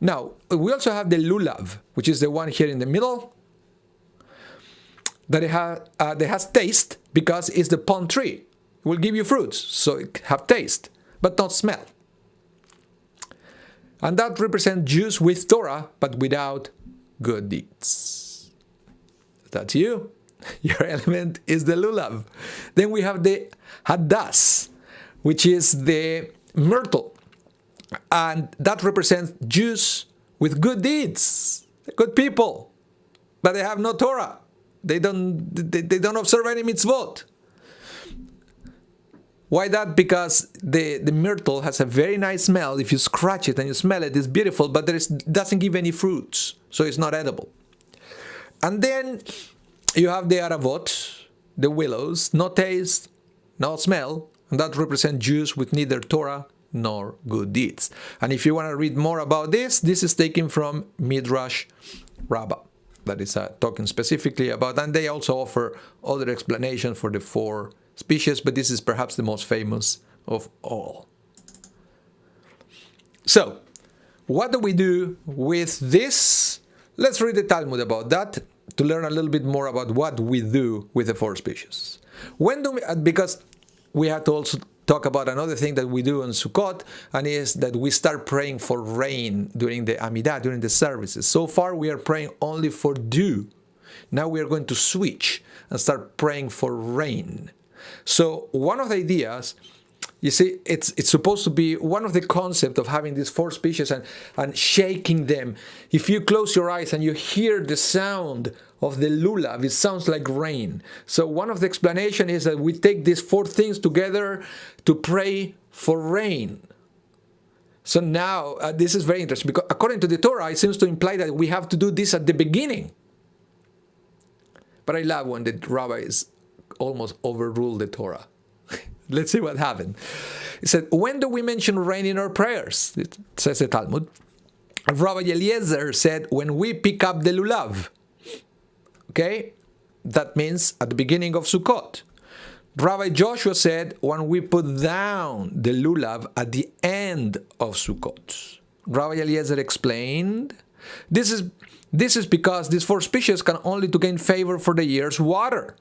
Now, we also have the lulav, which is the one here in the middle, that has taste because it's the palm tree. It will give you fruits, so it have taste, but not smell. And that represents Jews with Torah, but without good deeds. That's you. Your element is the lulav. Then we have the hadas, which is the myrtle. And that represents Jews with good deeds, good people, but they have no Torah. They don't observe any mitzvot. Why that? Because the myrtle has a very nice smell. If you scratch it and you smell it, it's beautiful, but doesn't give any fruits, so it's not edible. And then you have the aravot, the willows, no taste, no smell, and that represents Jews with neither Torah nor good deeds. And if you want to read more about this is taken from Midrash Rabbi. That is talking specifically about, and they also offer other explanations for the four species, but this is perhaps the most famous of all. So, what do we do with this? Let's read the Talmud about that to learn a little bit more about what we do with the four species. When do we, because we have to also talk about another thing that we do on Sukkot, and is that we start praying for rain during the Amidah, during the services. So far we are praying only for dew. Now we are going to switch and start praying for rain. So one of the ideas, you see, it's supposed to be one of the concepts of having these four species and shaking them. If you close your eyes and you hear the sound of the lulav, it sounds like rain. So one of the explanations is that we take these four things together to pray for rain. So now, this is very interesting, because according to the Torah, it seems to imply that we have to do this at the beginning. But I love when the rabbis almost overrule the Torah. Let's see what happened. He said, when do we mention rain in our prayers? It says the Talmud. Rabbi Eliezer said, when we pick up the lulav. Okay? That means at the beginning of Sukkot. Rabbi Joshua said, when we put down the lulav at the end of Sukkot. Rabbi Eliezer explained, this is because these four species can only to gain favor for the year's water.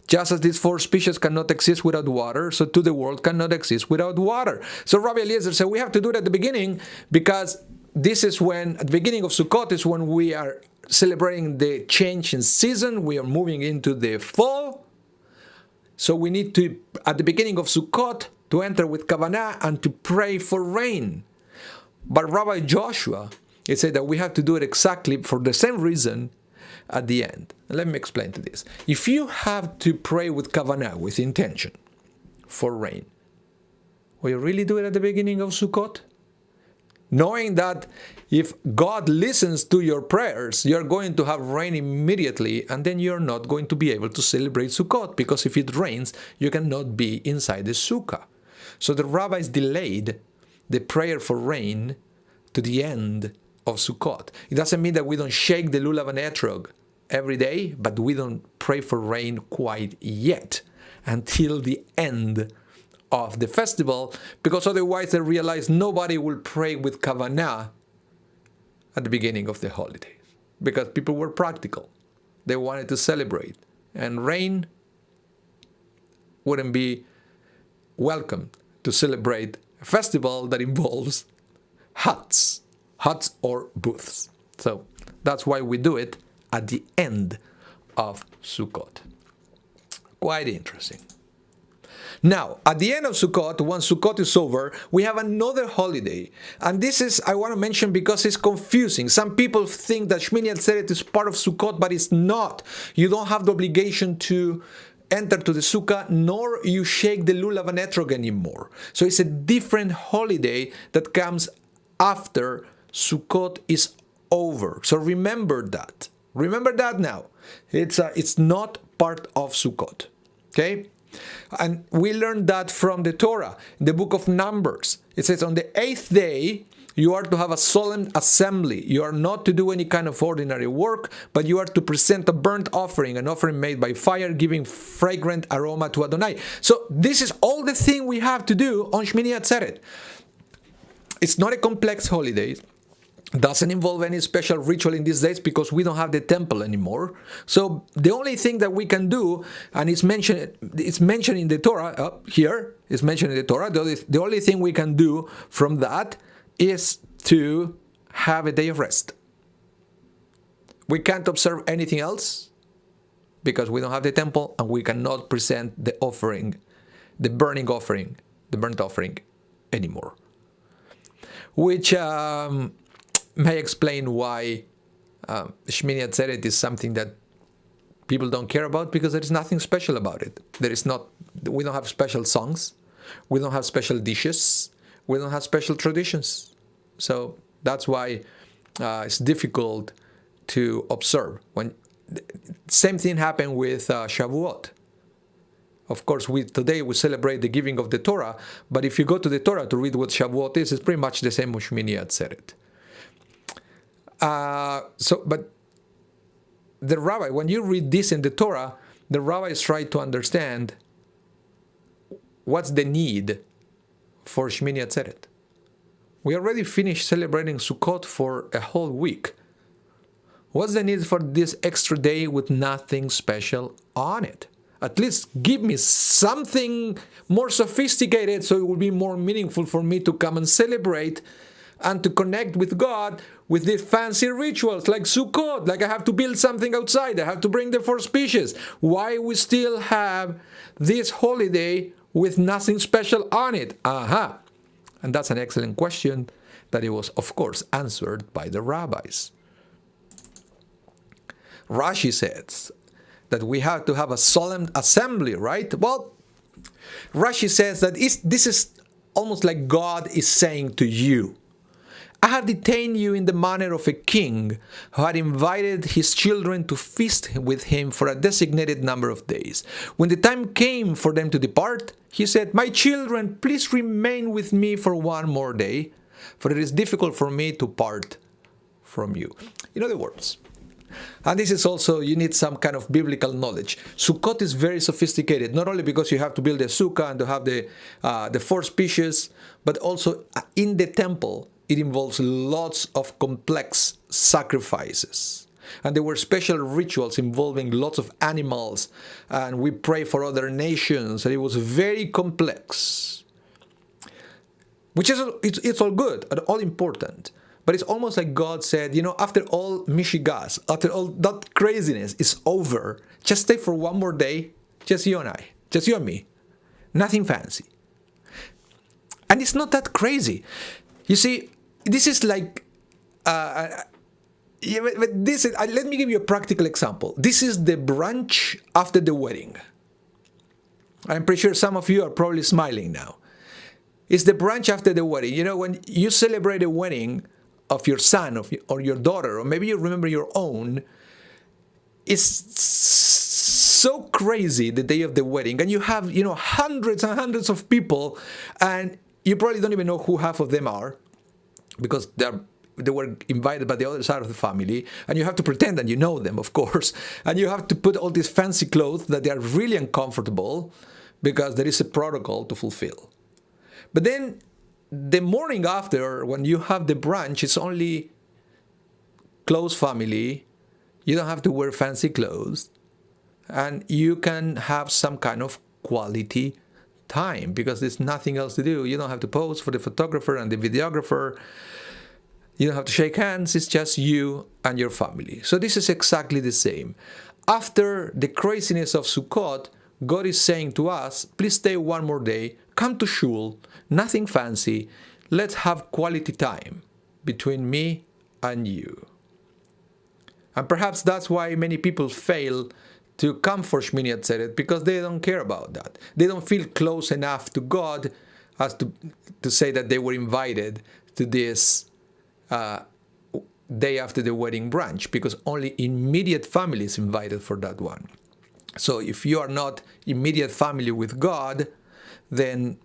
Just as these four species cannot exist without water, so too the world cannot exist without water. So Rabbi Eliezer said we have to do it at the beginning, because this is when, at the beginning of Sukkot, is when we are celebrating the change in season. We are moving into the fall. So we need to, at the beginning of Sukkot, to enter with kavanah and to pray for rain. But Rabbi Joshua, he said that we have to do it exactly for the same reason at the end. Let me explain to this. If you have to pray with kavanah, with intention, for rain, will you really do it at the beginning of Sukkot? Knowing that if God listens to your prayers, you're going to have rain immediately, and then you're not going to be able to celebrate Sukkot, because if it rains, you cannot be inside the sukkah. So the rabbis delayed the prayer for rain to the end of Sukkot. It doesn't mean that we don't shake the lulav and etrog every day, but we don't pray for rain quite yet until the end of the festival, because otherwise they realize nobody will pray with kavanah at the beginning of the holidays, because people were practical. They wanted to celebrate, and rain wouldn't be welcome to celebrate a festival that involves huts or booths. So that's why we do it at the end of Sukkot. Quite interesting. Now, at the end of Sukkot, once Sukkot is over, we have another holiday. And this is, I want to mention because it's confusing. Some people think that Shemini Atzeret is part of Sukkot, but it's not. You don't have the obligation to enter to the sukkah, nor you shake the lulav and etrog anymore. So it's a different holiday that comes after Sukkot is over. So remember that. Remember that now. It's not part of Sukkot. Okay? And we learned that from the Torah, in the book of Numbers. It says on the 8th day, you are to have a solemn assembly. You are not to do any kind of ordinary work, but you are to present a burnt offering, an offering made by fire, giving fragrant aroma to Adonai. So this is all the thing we have to do on Shemini Atzeret. It's not a complex holiday. Doesn't involve any special ritual in these days because we don't have the temple anymore. So the only thing that we can do, and it's mentioned in the Torah, here, it's mentioned in the Torah, the only thing we can do from that is to have a day of rest. We can't observe anything else because we don't have the temple and we cannot present the offering, the burnt offering anymore. Which may explain why Shemini Atzeret is something that people don't care about because there is nothing special about it. We don't have special songs, we don't have special dishes, we don't have special traditions. So that's why it's difficult to observe. Same thing happened with Shavuot. Of course, today we celebrate the giving of the Torah, but if you go to the Torah to read what Shavuot is, it's pretty much the same as Shemini Atzeret. But the Rabbi, when you read this in the Torah, the rabbis try to understand what's the need for Shemini Atzeret. We already finished celebrating Sukkot for a whole week. What's the need for this extra day with nothing special on it? At least give me something more sophisticated so it will be more meaningful for me to come and celebrate and to connect with God with these fancy rituals like Sukkot, like I have to build something outside, I have to bring the 4 species. Why we still have this holiday with nothing special on it? And that's an excellent question that it was, of course, answered by the rabbis. Rashi says that we have to have a solemn assembly, right? Well, Rashi says that this is almost like God is saying to you, I have detained you in the manner of a king who had invited his children to feast with him for a designated number of days. When the time came for them to depart, he said, my children, please remain with me for one more day, for it is difficult for me to part from you. In other words, and this is also, you need some kind of biblical knowledge. Sukkot is very sophisticated, not only because you have to build a sukkah and to have the 4 species, but also in the temple, it involves lots of complex sacrifices. And there were special rituals involving lots of animals, and we pray for other nations, and it was very complex. Which is, it's all good and all important. But it's almost like God said, after all Mishigas, after all that craziness is over, just stay for one more day, just you and I, just you and me. Nothing fancy. And it's not that crazy. You see, this is like, let me give you a practical example. This is the brunch after the wedding. I'm pretty sure some of you are probably smiling now. It's the brunch after the wedding. When you celebrate a wedding of your son or your daughter, or maybe you remember your own, it's so crazy the day of the wedding. And you have, hundreds and hundreds of people, and you probably don't even know who half of them are, because they were invited by the other side of the family, and you have to pretend that you know them, of course, and you have to put all these fancy clothes that they are really uncomfortable because there is a protocol to fulfill. But then the morning after, when you have the brunch, it's only close family, you don't have to wear fancy clothes, and you can have some kind of quality time because there's nothing else to do. You don't have to pose for the photographer and the videographer. You don't have to shake hands. It's just you and your family. So this is exactly the same. After the craziness of Sukkot, God is saying to us, please stay one more day, come to shul, nothing fancy, let's have quality time between me and you. And perhaps that's why many people fail to come for Shemini Atzeret, because they don't care about that. They don't feel close enough to God as to say that they were invited to this day after the wedding brunch, because only immediate family is invited for that one. So if you are not immediate family with God, then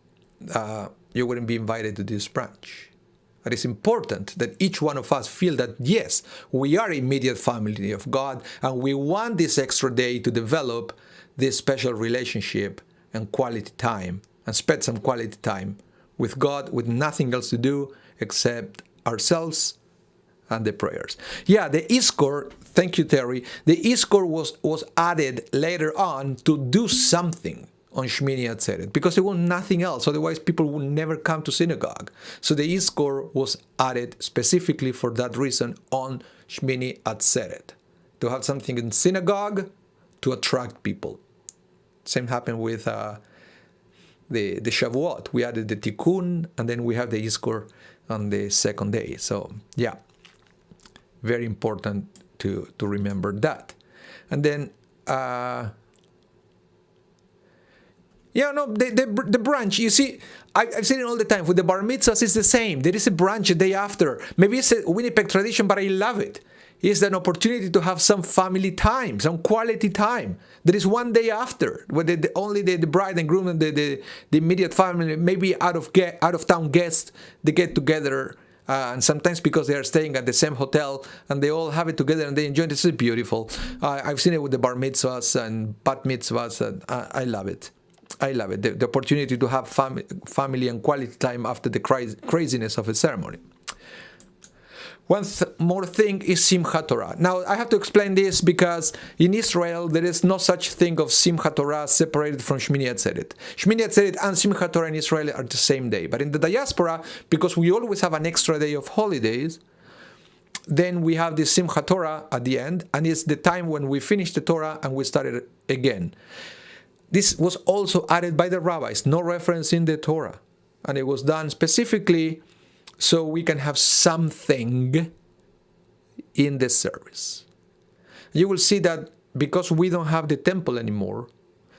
you wouldn't be invited to this brunch. It is important that each one of us feel that, yes, we are immediate family of God, and we want this extra day to develop this special relationship and quality time, and spend some quality time with God, with nothing else to do except ourselves and the prayers. Yeah, the Iskor, thank you, Terry. The Iskor was added later on to do something on Shemini Atzeret, because there was nothing else. Otherwise, people would never come to synagogue. So the Iskor was added specifically for that reason on Shemini Atzeret, to have something in synagogue to attract people. Same happened with the Shavuot. We added the Tikkun, and then we have the Iskor on the second day. So yeah, very important to remember that. And then the brunch, you see, I've seen it all the time. With the bar mitzvahs, it's the same. There is a brunch a day after. Maybe it's a Winnipeg tradition, but I love it. It's an opportunity to have some family time, some quality time. There is one day after, where only the bride and groom and the immediate family, maybe out of town guests, they get together. And sometimes because they are staying at the same hotel, and they all have it together and they enjoy it. This is beautiful. I've seen it with the bar mitzvahs and bat mitzvahs, and I love it. I love it. The opportunity to have family and quality time after the craziness of a ceremony. One more thing is Simchat Torah. Now, I have to explain this because in Israel, there is no such thing of Simchat Torah separated from Shemini Atzeret. Shemini Atzeret and Simchat Torah in Israel are the same day. But in the diaspora, because we always have an extra day of holidays, then we have this Simchat Torah at the end, and it's the time when we finish the Torah and we start it again. This was also added by the rabbis, no reference in the Torah. And it was done specifically so we can have something in the service. You will see that because we don't have the temple anymore,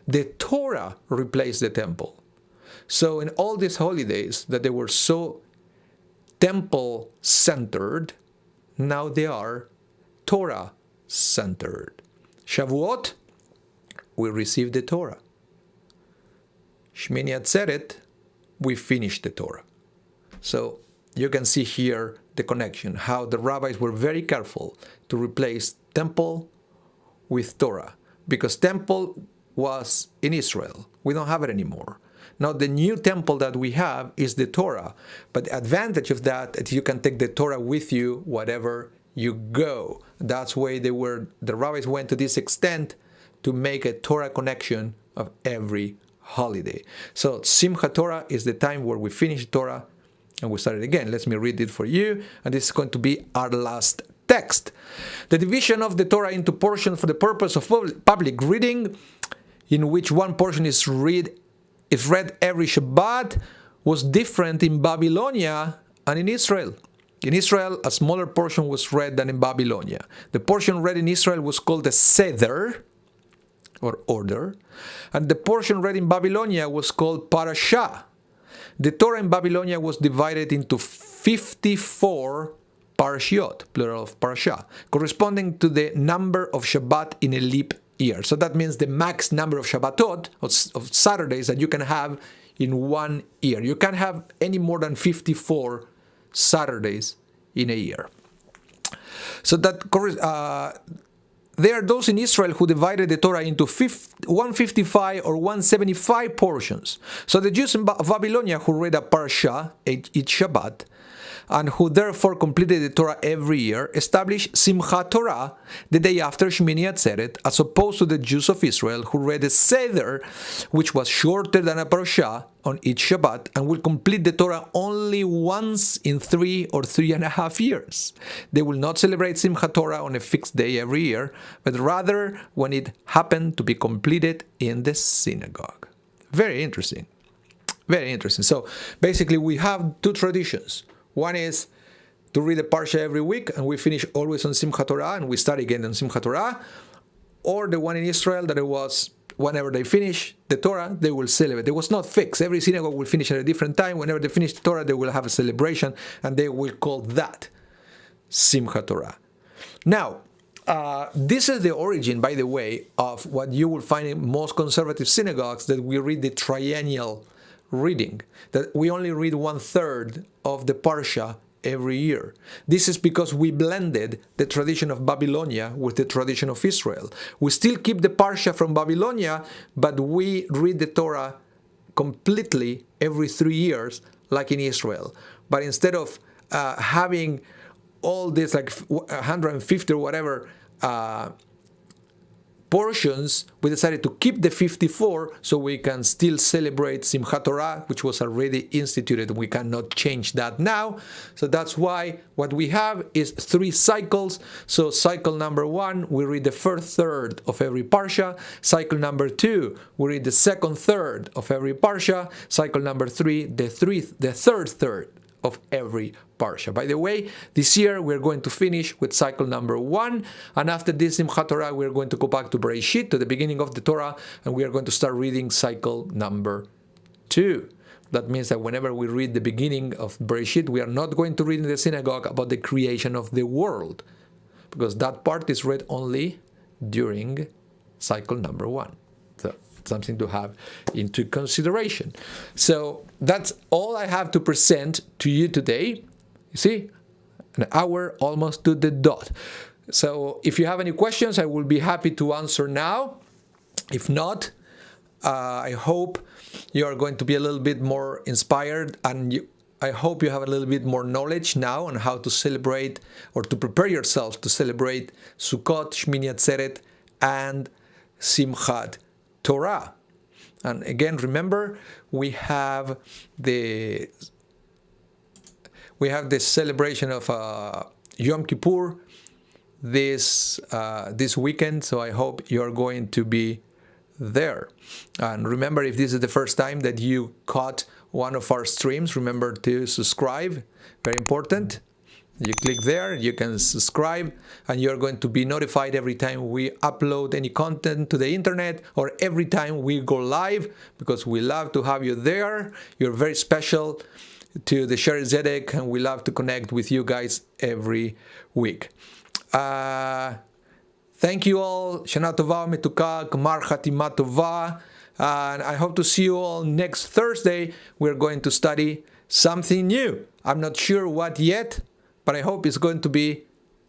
the Torah replaced the temple. So in all these holidays that they were so temple-centered, now they are Torah-centered. Shavuot, we receive the Torah. Shemini Atzeret, we finish the Torah. So you can see here the connection, how the rabbis were very careful to replace temple with Torah, because temple was in Israel. We don't have it anymore. Now the new temple that we have is the Torah, but the advantage of that is you can take the Torah with you wherever you go. That's why the rabbis went to this extent to make a Torah connection of every holiday. So Simchat Torah is the time where we finish Torah and we start it again. Let me read it for you, and this is going to be our last text. The division of the Torah into portions for the purpose of public reading, in which one portion is read every Shabbat, was different in Babylonia and in Israel. In Israel, a smaller portion was read than in Babylonia. The portion read in Israel was called the Seder, or order, and the portion read in Babylonia was called Parashah. The Torah in Babylonia was divided into 54 parashiot, plural of parashah, corresponding to the number of Shabbat in a leap year. So that means the max number of Shabbatot, of Saturdays, that you can have in 1 year. You can't have any more than 54 Saturdays in a year. So that there are those in Israel who divided the Torah into 155 or 175 portions. So the Jews of Babylonia who read a parasha each Shabbat, and who therefore completed the Torah every year, established Simchat Torah the day after Shemini Atzeret, as opposed to the Jews of Israel who read the Seder, which was shorter than a parasha, on each Shabbat, and will complete the Torah only once in 3 or 3.5 years. They will not celebrate Simchat Torah on a fixed day every year, but rather when it happened to be completed in the synagogue. Very interesting. Very interesting. So basically we have two traditions. One is to read the Parsha every week, and we finish always on Simchat Torah, and we start again on Simchat Torah, or the one in Israel that it was whenever they finish the Torah, they will celebrate. It was not fixed. Every synagogue will finish at a different time. Whenever they finish the Torah, they will have a celebration, and they will call that Simchat Torah. Now, this is the origin, by the way, of what you will find in most conservative synagogues, that we read the triennial reading, that we only read 1/3 of the Parsha every year. This is because we blended the tradition of Babylonia with the tradition of Israel. We still keep the Parsha from Babylonia, but we read the Torah completely every 3 years, like in Israel. But instead of having all this, like 150 or whatever portions, we decided to keep the 54 so we can still celebrate Simchat Torah, which was already instituted. We cannot change that now. So that's why what we have is 3 cycles. So cycle number 1, we read the first third of every Parsha. Cycle number 2, we read the second third of every Parsha. Cycle number 3, the third third of every Parsha. By the way, this year we're going to finish with cycle number 1, and after this Simchat Torah we're going to go back to Bereshit, to the beginning of the Torah, and we are going to start reading cycle number 2. That means that whenever we read the beginning of Bereshit, we are not going to read in the synagogue about the creation of the world, because that part is read only during cycle number 1. So something to have into consideration. So that's all I have to present to you today. You see, an hour almost to the dot. So if you have any questions, I will be happy to answer now. If not, I hope you are going to be a little bit more inspired, and I hope you have a little bit more knowledge now on how to celebrate, or to prepare yourselves to celebrate Sukkot, Shemini Atzeret, and Simchat Torah. And again, remember, we have the celebration of Yom Kippur this weekend, so I hope you are going to be there. And remember, if this is the first time that you caught one of our streams, remember to subscribe. Very important. You click there, you can subscribe, and you're going to be notified every time we upload any content to the internet, or every time we go live, because we love to have you there. You're very special to the Sher Zedek, and we love to connect with you guys every week. Thank you all. Shana Tova Metuka, Gmar Chatima Tova. And I hope to see you all next Thursday. We're going to study something new. I'm not sure what yet, but I hope it's going to be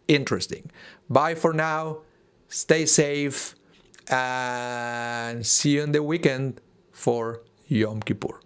interesting. Bye for now. Stay safe, and see you on the weekend for Yom Kippur.